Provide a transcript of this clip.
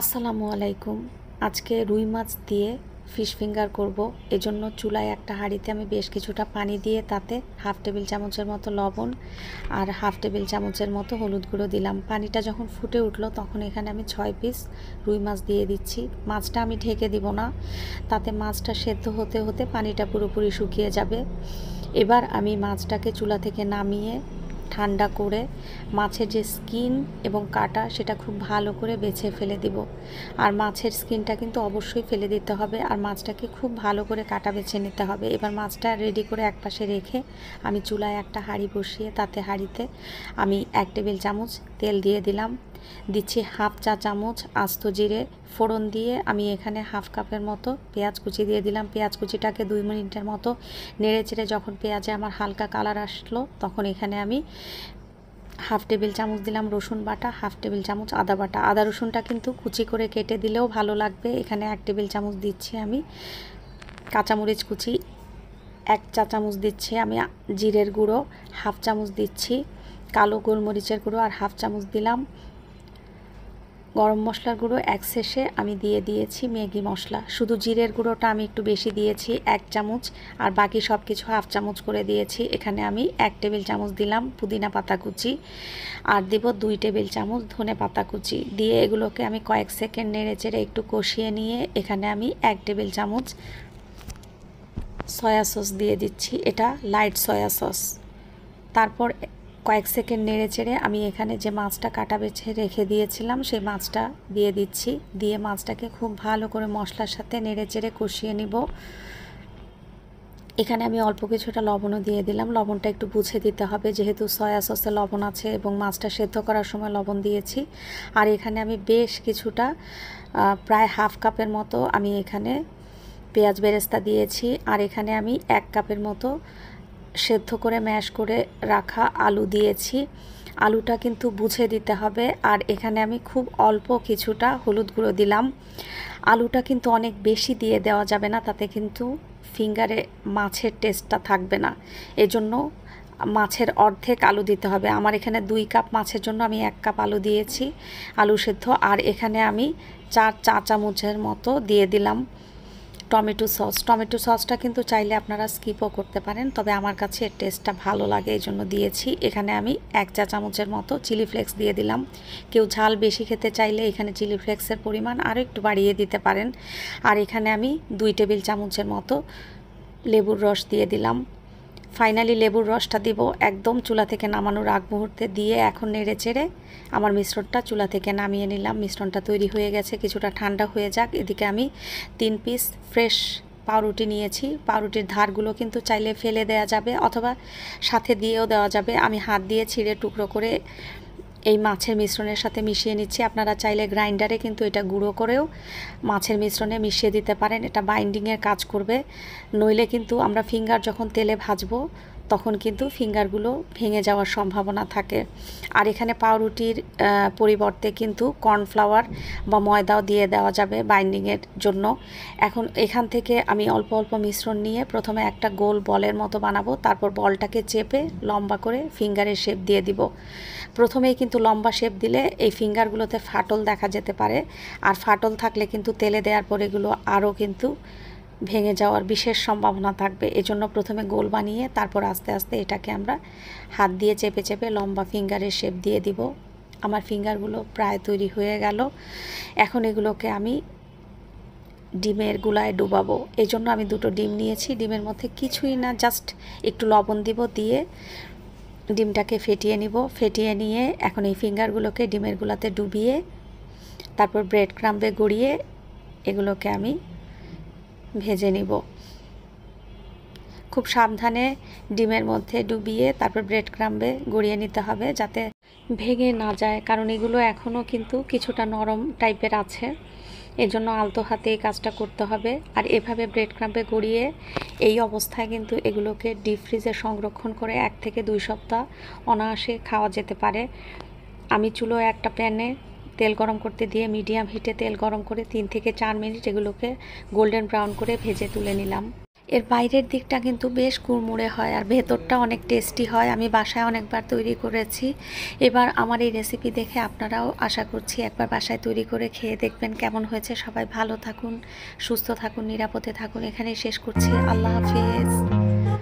আসসালামু আলাইকুম। আজকে রুই মাছ দিয়ে ফিশ ফিঙ্গার করব। এজন্য চুলায় একটা হাঁড়িতে আমি বেশ কিছুটা পানি দিয়ে তাতে হাফ টেবিল চামচের মতো লবণ আর হাফ টেবিল চামচের মতো হলুদ গুঁড়ো দিলাম। পানিটা যখন ফুটে উঠলো তখন এখানে আমি 6 পিস রুই মাছ দিয়ে দিচ্ছি। মাছটা আমি ঢেকে দিব না, তাতে মাছটা সেদ্ধ হতে হতে পানিটা পুরোপুরি শুকিয়ে যাবে। এবার আমি মাছটাকে চুলা থেকে নামিয়ে ঠান্ডা করে মাছের যে স্কিন এবং কাঁটা সেটা খুব ভালো করে বেছে ফেলে দিব। আর মাছের স্কিনটা কিন্তু অবশ্যই ফেলে দিতে হবে, আর মাছটাকে খুব ভালো করে কাটা বেছে নিতে হবে। এবার মাছটা রেডি করে একপাশে রেখে আমি চুলায় একটা হাঁড়ি বসিয়ে তাতে হাঁড়িতে আমি 1 টেবিল চামচ তেল দিয়ে দিলাম। দিচ্ছি হাফ চা চামচ আস্ত জিরে ফোড়ন দিয়ে আমি এখানে হাফ কাপের মতো পেঁয়াজ কুচি দিয়ে দিলাম। পেঁয়াজ কুচিটাকে 2 মিনিটের মতো নেড়ে চেড়ে যখন পেঁয়াজে আমার হালকা কালার আসলো তখন এখানে আমি হাফ টেবিল চামচ দিলাম রসুন বাটা, হাফ টেবিল চামচ আদা বাটা। আদা রসুনটা কিন্তু কুচি করে কেটে দিলেও ভালো লাগবে। এখানে 1 টেবিল চামচ দিচ্ছি আমি কাঁচামরিচ কুচি, 1 চা চামচ দিচ্ছি আমি জিরের গুঁড়ো, হাফ চামচ দিচ্ছি কালো গোলমরিচের গুঁড়ো আর হাফ চামচ দিলাম গরম মশলার গুঁড়ো। এক শেষে আমি দিয়ে দিয়েছি ম্যাগি মশলা। শুধু জিরের গুঁড়োটা আমি একটু বেশি দিয়েছি 1 চামচ, আর বাকি সব কিছু হাফ চামচ করে দিয়েছি। এখানে আমি 1 টেবিল চামচ দিলাম পুদিনা পাতা কুচি আর দিব 2 টেবিল চামচ ধনে পাতা কুচি দিয়ে এগুলোকে আমি কয়েক সেকেন্ড নেড়ে চেড়ে একটু কষিয়ে নিয়ে এখানে আমি 1 টেবিল চামচ সয়া সস দিয়ে দিচ্ছি, এটা লাইট সয়া সস। তারপর কয়েক সেকেন্ড নেড়ে চেড়ে আমি এখানে যে মাছটা কাটা বেছে রেখে দিয়েছিলাম সেই মাছটা দিয়ে দিচ্ছি। দিয়ে মাছটাকে খুব ভালো করে মশলার সাথে নেড়ে চেড়ে কষিয়ে নিব। এখানে আমি অল্প কিছুটা লবণও দিয়ে দিলাম। লবণটা একটু বুঝে দিতে হবে যেহেতু সয়া সসে লবণ আছে এবং মাছটা সেদ্ধ করার সময় লবণ দিয়েছি। আর এখানে আমি বেশ কিছুটা প্রায় হাফ কাপের মতো আমি এখানে পেঁয়াজ বেরেস্তা দিয়েছি। আর এখানে আমি 1 কাপের মতো সেদ্ধ করে ম্যাশ করে রাখা আলু দিয়েছি। আলুটা কিন্তু বুঝে দিতে হবে। আর এখানে আমি খুব অল্প কিছুটা হলুদ গুঁড়ো দিলাম। আলুটা কিন্তু অনেক বেশি দিয়ে দেওয়া যাবে না, তাতে কিন্তু ফিঙ্গারে মাছের টেস্টটা থাকবে না। এজন্য মাছের অর্ধেক আলু দিতে হবে। আমার এখানে 2 কাপ মাছের জন্য আমি 1 কাপ আলু দিয়েছি আলু সেদ্ধ। আর এখানে আমি 4 চা চামচের মতো দিয়ে দিলাম টমেটো সস। টমেটো সসটা কিন্তু চাইলে আপনারা স্কিপও করতে পারেন, তবে আমার কাছে এর টেস্টটা ভালো লাগে এই জন্য দিয়েছি। এখানে আমি 1 চা চামচের মতো চিলি ফ্লেক্স দিয়ে দিলাম। কেউ ঝাল বেশি খেতে চাইলে এখানে চিলি ফ্লেক্সের পরিমাণ আরও একটু বাড়িয়ে দিতে পারেন। আর এখানে আমি 2 টেবিল চামচের মতো লেবুর রস দিয়ে দিলাম। ফাইনালি লেবুর রসটা দিব একদম চুলা থেকে নামানোর আগ মুহূর্তে দিয়ে এখন নেড়ে চেড়ে আমার মিশ্রণটা চুলা থেকে নামিয়ে নিলাম। মিশ্রণটা তৈরি হয়ে গেছে, কিছুটা ঠান্ডা হয়ে যাক। এদিকে আমি 3 পিস ফ্রেশ পাউরুটি নিয়েছি। পাউরুটির ধারগুলো কিন্তু চাইলে ফেলে দেওয়া যাবে অথবা সাথে দিয়েও দেওয়া যাবে। আমি হাত দিয়ে ছিঁড়ে টুকরো করে এই মাছের মিশ্রণের সাথে মিশিয়ে নিচ্ছি। আপনারা চাইলে গ্রাইন্ডারে কিন্তু এটা গুঁড়ো করেও মাছের মিশ্রণে মিশিয়ে দিতে পারেন, এটা বাইন্ডিংয়ের কাজ করবে। নইলে কিন্তু আমরা ফিঙ্গার যখন তেলে ভাজবো তখন কিন্তু ফিঙ্গারগুলো ভেঙে যাওয়ার সম্ভাবনা থাকে। আর এখানে পাউরুটির পরিবর্তে কিন্তু কর্নফ্লাওয়ার বা ময়দাও দিয়ে দেওয়া যাবে বাইন্ডিংয়ের জন্য। এখন এখান থেকে আমি অল্প অল্প মিশ্রণ নিয়ে প্রথমে একটা গোল বলের মতো বানাবো, তারপর বলটাকে চেপে লম্বা করে ফিঙ্গারের শেপ দিয়ে দিব। প্রথমেই কিন্তু লম্বা শেপ দিলে এই ফিঙ্গারগুলোতে ফাটল দেখা যেতে পারে, আর ফাটল থাকলে কিন্তু তেলে দেওয়ার পর এগুলো আরও কিন্তু ভেঙে যাওয়ার বিশেষ সম্ভাবনা থাকবে। এজন্য প্রথমে গোল বানিয়ে তারপর আস্তে আস্তে এটাকে আমরা হাত দিয়ে চেপে চেপে লম্বা ফিঙ্গারের শেপ দিয়ে দিব। আমার ফিঙ্গারগুলো প্রায় তৈরি হয়ে গেল। এখন এগুলোকে আমি ডিমের গুলায় ডুবাবো। এই জন্য আমি 2টো ডিম নিয়েছি। ডিমের মধ্যে কিছুই না, জাস্ট একটু লবণ দিব, দিয়ে ডিমটাকে ফেটিয়ে নিব। ফেটিয়ে নিয়ে এখন এই ফিঙ্গারগুলোকে ডিমের গুলাতে ডুবিয়ে তারপর ব্রেড ক্রাম্বে গড়িয়ে এগুলোকে আমি ভেজে নিব। খুব সাবধানে ডিমের মধ্যে ডুবিয়ে তারপর ব্রেড ক্রাম্বে গড়িয়ে নিতে হবে যাতে ভেঙে না যায়, কারণ এগুলো এখনও কিন্তু কিছুটা নরম টাইপের আছে। এজন্য আলতো হাতে এই কাজটা করতে হবে। আর এভাবে ব্রেড ক্রাম্বে গড়িয়ে এই অবস্থায় কিন্তু এগুলোকে ডিপ ফ্রিজে সংরক্ষণ করে 1 থেকে 2 সপ্তাহ অনায়াসে খাওয়া যেতে পারে। আমি চুলো একটা প্যানে তেল গরম করতে দিয়ে মিডিয়াম হিটে তেল গরম করে 3 থেকে 4 মিনিট এগুলোকে গোল্ডেন ব্রাউন করে ভেজে তুলে নিলাম। এর বাইরের দিকটা কিন্তু বেশ কুড়মুড়ে হয় আর ভেতরটা অনেক টেস্টি হয়। আমি বাসায় অনেকবার তৈরি করেছি। এবার আমার এই রেসিপি দেখে আপনারাও আশা করছি একবার বাসায় তৈরি করে খেয়ে দেখবেন কেমন হয়েছে। সবাই ভালো থাকুন, সুস্থ থাকুন, নিরাপদে থাকুন। এখানেই শেষ করছি। আল্লাহ হাফেজ।